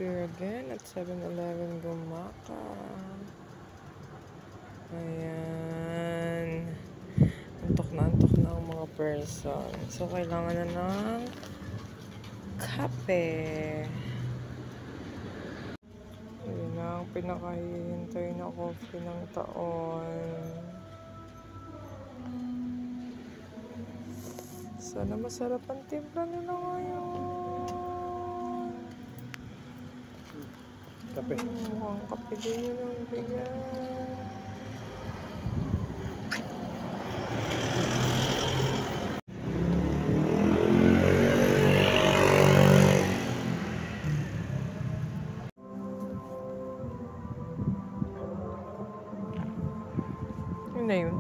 Here again at 7-Eleven Gumaka. Ayan. Antok na ang mga person. So, kailangan na ng kape. Ayan na ang pinakahihintay na coffee ng taon. Sana masarap ang timpla nila ngayon. Kape. Mukhang kape din yun ang bigyan. Yun na yun.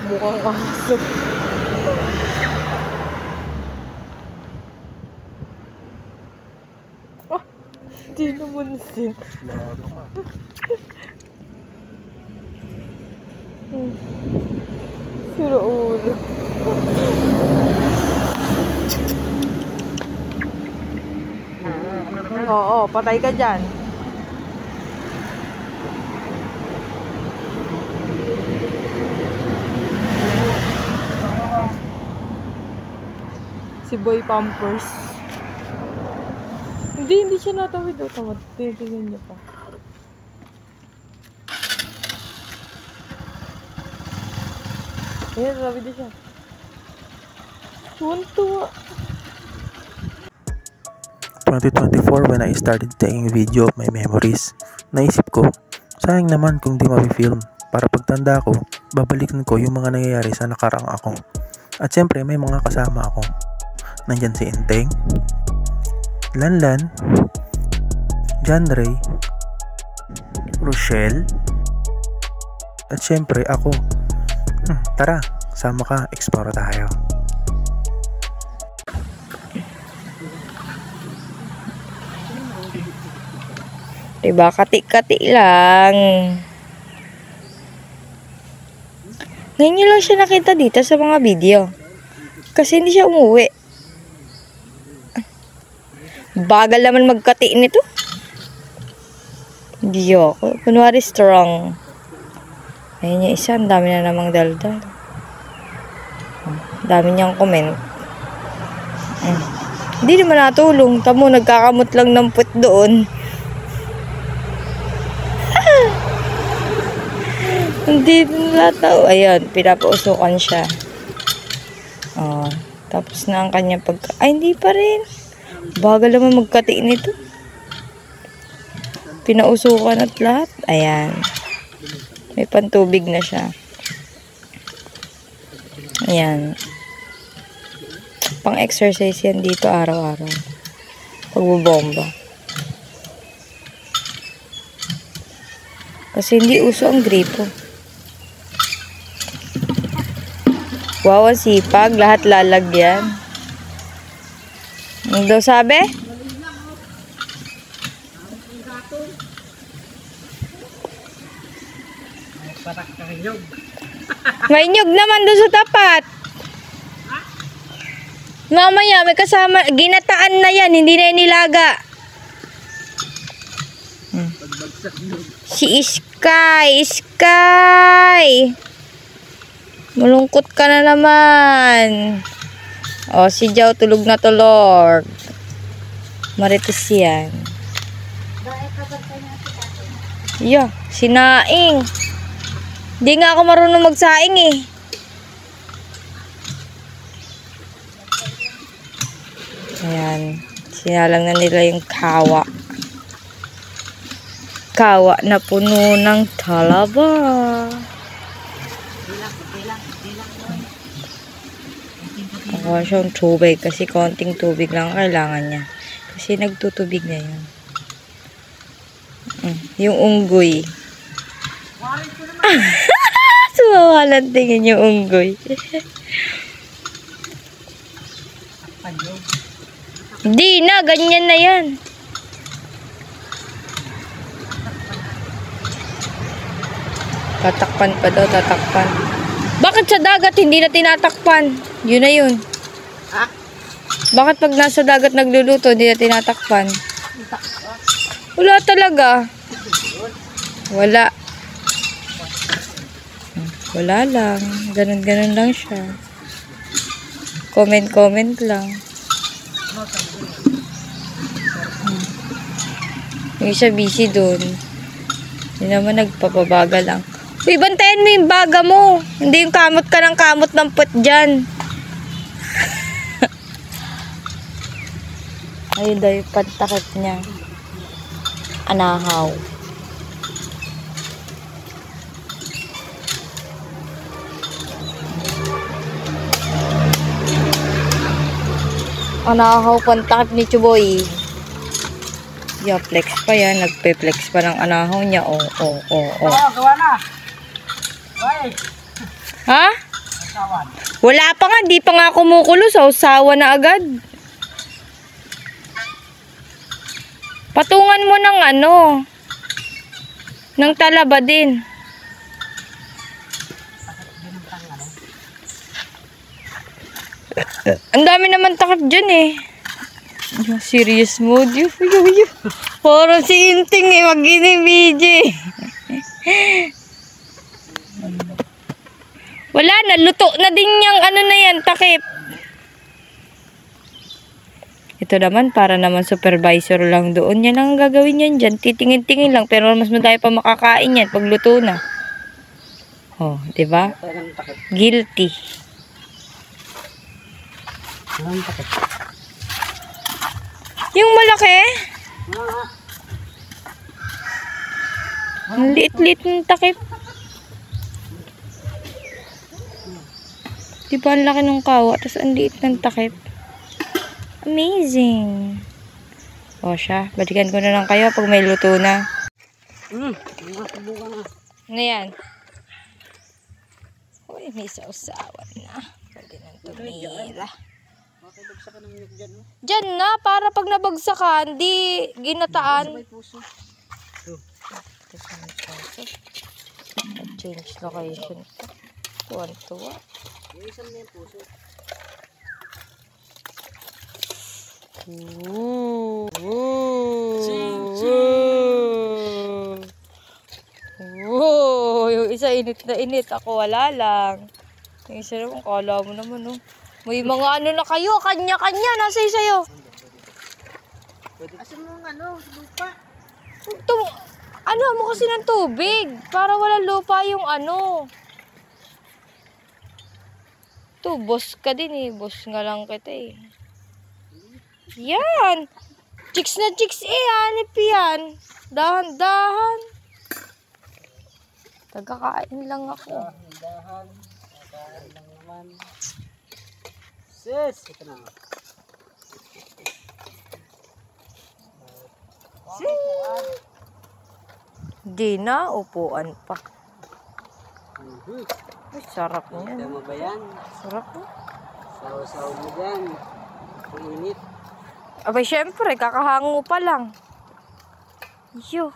Mukhang aso. Ah! Di naman sin. Sira ulo. Oo, patay ka dyan. Si Boy Pampers. Hindi siya natawid. O, tawad. Tingnan niya pa. Ayan, sabi din siya. Tuwan-tuwa. 2024, when I started taking video of my memories, naisip ko, sayang naman kung di ma-film. Para pagtanda ko, babalikan ko yung mga nangyayari sa nakarang ako. At syempre, may mga kasama ako. Nandyan si Enteng, Lanlan, John Ray, Rochelle, at syempre ako. Tara, sama ka, explore tayo. Diba? Kati-kati lang. Ngayon nyo lang siya nakita dito sa mga video. Kasi hindi siya umuwi. Bagal naman magkati nito. Hindi ako. Kunwari strong. Ayun yung isa. Ang dami na namang daldal. Dami niyang comment. Hindi naman natulong. Tamo, nagkakamot lang ng put doon. Hindi nalataw. Ayun, pinapausukan siya. Oh, tapos na ang kanya pagka... Ay, hindi pa rin. Bagal naman magkati nito. Pinausukan at lahat. Ayan. May pantubig na siya. Ayan. Pang-exercise yan dito araw-araw. Pagbubomba. Kasi hindi uso ang gripo. Wow, ang sipag. Lahat lalagyan. Ano daw sabi? May nyug naman doon sa tapat. Mamaya, may kasama. Ginataan na yan. Hindi na nilaga. Si Sky. Sky. Malungkot ka na naman. O, si Jow tulog na tulog. Marites yan. Yeah, si Naing. Hindi nga ako marunong magsaing eh. Ayan. Sinalang na nila yung kawa. Kawa na puno ng talaba. Nakuha siyang tubig kasi konting tubig lang kailangan niya. Kasi nagtutubig na yun. Yung unggoy. Sumawalan tingin yung unggoy. Hindi na, ganyan na yan. Tatakpan pa daw, tatakpan. Bakit sa dagat hindi na tinatakpan? Yun na yun. Ha? Bakit pag nasa dagat nagluluto, hindi na tinatakpan? Wala talaga. Wala. Wala lang. Ganun-ganun lang siya. Comment lang. Yung isa busy dun. Hindi naman nagpapabaga lang. Uy, bantayan mo yung baga mo. Hindi yung kamot ka ng kamot ng put dyan. Ayun daw yung pantakip niya. Anahaw. Anahaw pantakip ni Chuboy. Yeah, flex pa yan. Nagpe-flex pa ng anahaw niya. Oh. Gawa na. Bye. Ha? Asawan. Wala pa nga. Di pa nga kumukulo. Sausawa na agad. Patungan mo ng ng talaba din. Ang dami naman takip dyan eh. Serious mode yun. Parang si Inting eh. Wag BJ. Wala na. Luto na din yung na yan. Takip. Ito naman, para naman supervisor lang doon. Yan ang gagawin yan dyan. Titingin-tingin lang. Pero mas madaya pa makakain yan pag luto na. Oh, diba? Guilty. Yung malaki? Ang liit-liit ng takip. Diba ang laki ng kawa? Tapos ang liit ng takip. Amazing. O siya, balikan ko na lang kayo pag may luto na. Ano yan? Uy, may sausawan na. Pwede nang tumira. Diyan na, para pag nabagsakan, di ginataan. Change location. Tuwan-tuwa. Yung isa init na init. Ako wala lang. Yung isa naman, kala mo naman, no? May mga na kayo, kanya-kanya, nasa isayo. Asan mo lupa? Mo kasi ng tubig, para walang lupa yung boss ka din eh. Boss nga lang kita eh. Yan! Chicks na chicks eh, hanip yan. Dahan-dahan. Tagakain lang ako. Dahan. Kakain lang naman. Sis! Ito na. Di na, upuan pa. Ay, sarap niyan. Tama ba yan? Sarap mo. Saw-saw mo dyan. Ang init. Abay, syempre, kakahango pa lang. Yo.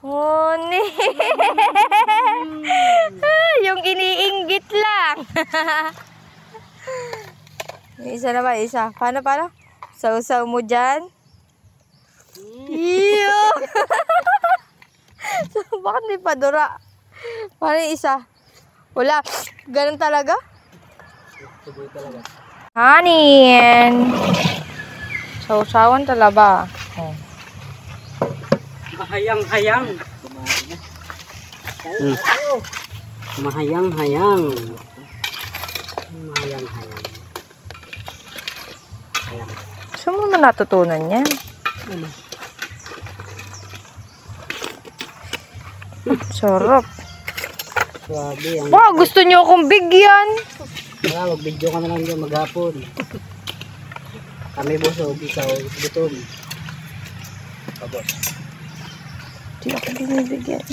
Oh, yung iniinggit lang. Isa na ba? Isa. Paano? Saw-saw mo dyan? Iyo. So, bakit may padura? Paano yung isa? Wala. Ganun talaga? Tuboy talaga. Hanin. Saw-sawan talaba. Oh. Mahayang-hayang. Mahayang-hayang. Mahayang-hayang. Saan mo naman natutunan yan? Sarap. Swabe. Wow, gusto niyo akong bigyan. Mag-video ka na lang dyan maghapon. Kami busog, ikaw gutom. Pabos. Hindi ako binibigyan.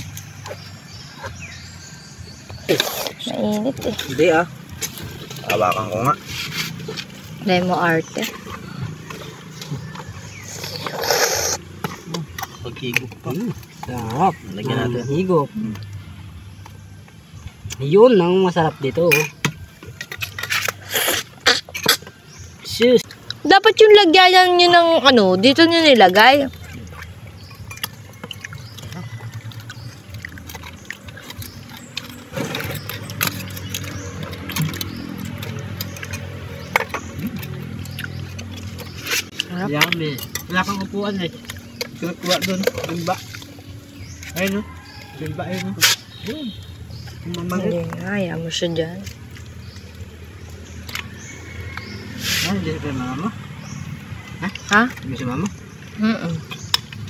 Mainit eh. Hindi ah. Hawakan ko nga. Dahil mo arte. Higop pa. Sarap. Lagyan natin. Higop. Yun ang masarap dito. Sus. Dapat yung lagyan nyo ng ano, dito nyo nilagay. Yummy. Wala kang upuan eh. Kuha doon. Bimba. Ayun o. Bimba ayun o. Hindi nga, ayaw mo siya dyan. Hindi sa mama mo? Ha? Hindi sa mama?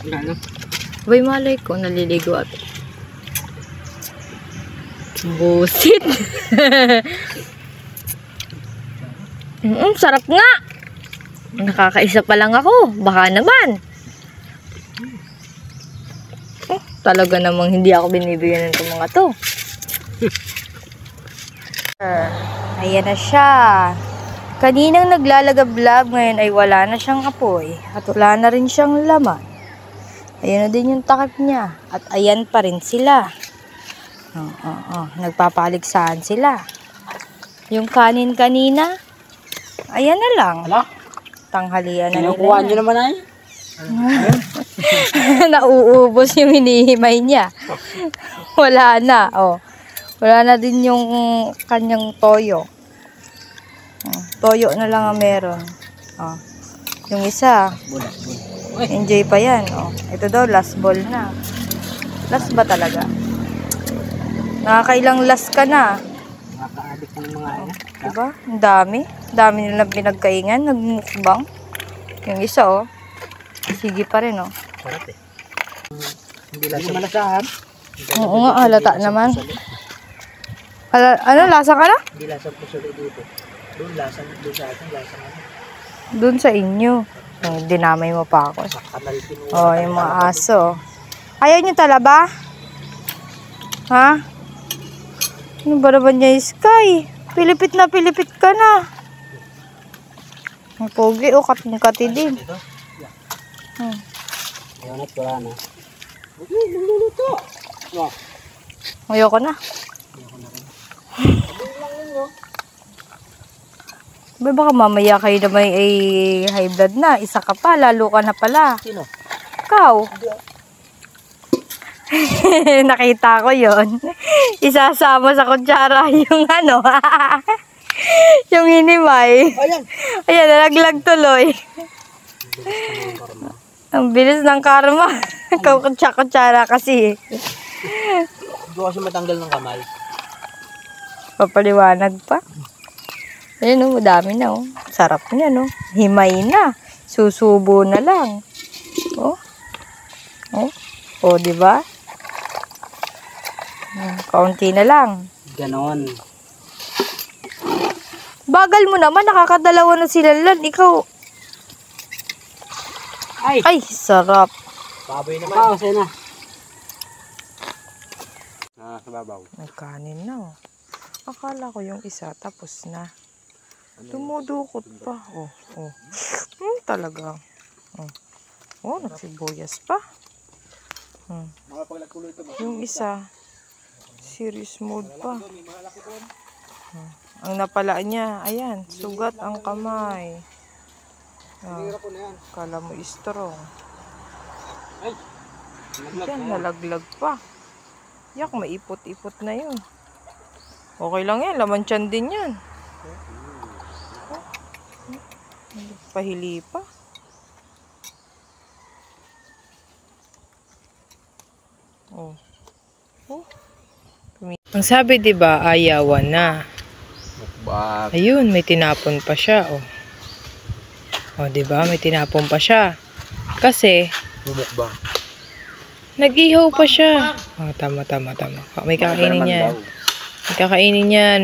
Ano? Bay, malay ko, naliligo at busit. Sarap nga. Nakakaisa pa lang ako. Baka naman. Talaga namang hindi ako binibigyan ng mga to. Ayan na siya. Kaninang naglalagablab, ngayon ay wala na siyang apoy. At wala na rin siyang laman. Ayan na din yung takip niya. At ayan pa rin sila. Nagpapaligsahan sila. Yung kanin kanina, ayan na lang. Hala? Tanghalian na Kinukuha nyo nila. naman ay? Nauubos yung hinihimay niya. Wala na. Oh. Wala na din yung kanyang toyo. Toyo na lang ang meron. Yung isa, enjoy pa yan. Ito daw, last ball na. Last ba talaga? Nakakailang last ka na. Nakaka-addict ng mga ano. Diba? Ang dami. Dami nilang pinagkaingan. Nagmukbang. Yung isa, sige pa rin, Sarap eh. Hindi malasahan. Oo nga, halata naman. Ano, lasa ka na? Hindi lasang puso dito. Doon lasang, doon sa atin, lasang ano. Doon sa inyo. Dinamay mo pa ako. Sa kanal pinuha. Yung mga aso. Ayaw nyo talaba? Ha? Ano ba naman niya, Sky? Pilipit na pilipit ka na. Ang pogi, kating-kati din. Ayun at wala na. Magluluto. Ayoko na. Ba, baka mamaya kayo na may high blood na. Isa ka pa, lalo ka na pala. Sino? Ikaw. Nakita ko yon. Isasama sa kutsara yung ano. Yung hinimay. Ayan. Ayan, nalaglag tuloy. Ang bilis ng karma. Kutsara kasi. Hindi ko kasi matanggal ng kamay. Papaliwanag pa. Ayun, madami na. Sarap niya, no? Himay na. Susubo na lang. Diba? Kaunti na lang. Ganon. Bagal mo naman, nakakadalawa na sila lan. Ikaw. Ay, sarap. Baboy naman. Sa'yo na. Sa babaw. May kanin na, Akala ko yung isa, tapos na. Dumudukot pa. Talaga. Nagsibuyas pa. Yung isa, serious mode pa. Ang napala niya, ayan, sugat ang kamay. Kala mo strong. Yan, nalaglag pa. Yak, maipot-ipot na yun. Okay lang yan, laman tiyan din yan. Pahili pa. Ang sabi 'di ba, ayawan na. Ayun, may tinapon pa siya, 'di ba? May tinapon pa siya. Kasi Bumukbang. nag-ihaw pa siya. Tama. May kakainin yan.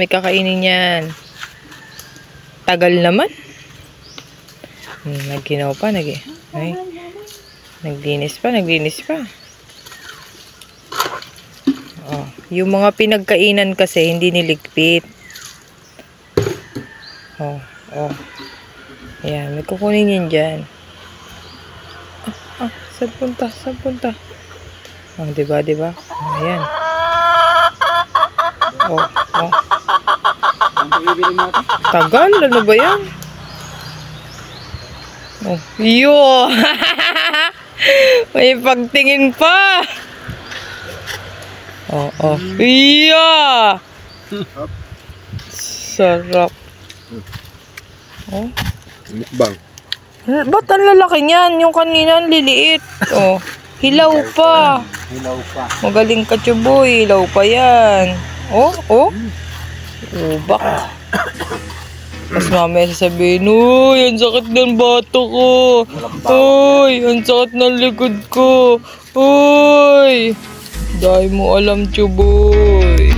May kakainin yan. Tagal naman. Nagginaw pa, naglinis pa. Yung mga pinagkainan kasi hindi niligpit. Ayan, may kukunin yun dyan. Saan punta? Saan punta? Oh, diba? Oh, ayan. Oh. Tagal, ano ba yan? Oh, yo! May pagtingin pa! Oh. Iya! Sarap. Oh. Mukbang. Ba't ang lalaki niyan? Yung kanina ang liliit. Oh, hilaw pa. Magaling ka, Chuboy. Hilaw pa yan. Oh. Ubak. Mas mamaya sasabihin, uy, ang sakit ng bato ko. Uy, ang sakit ng likod ko. Uy. Dahil mo alam, Chuboy.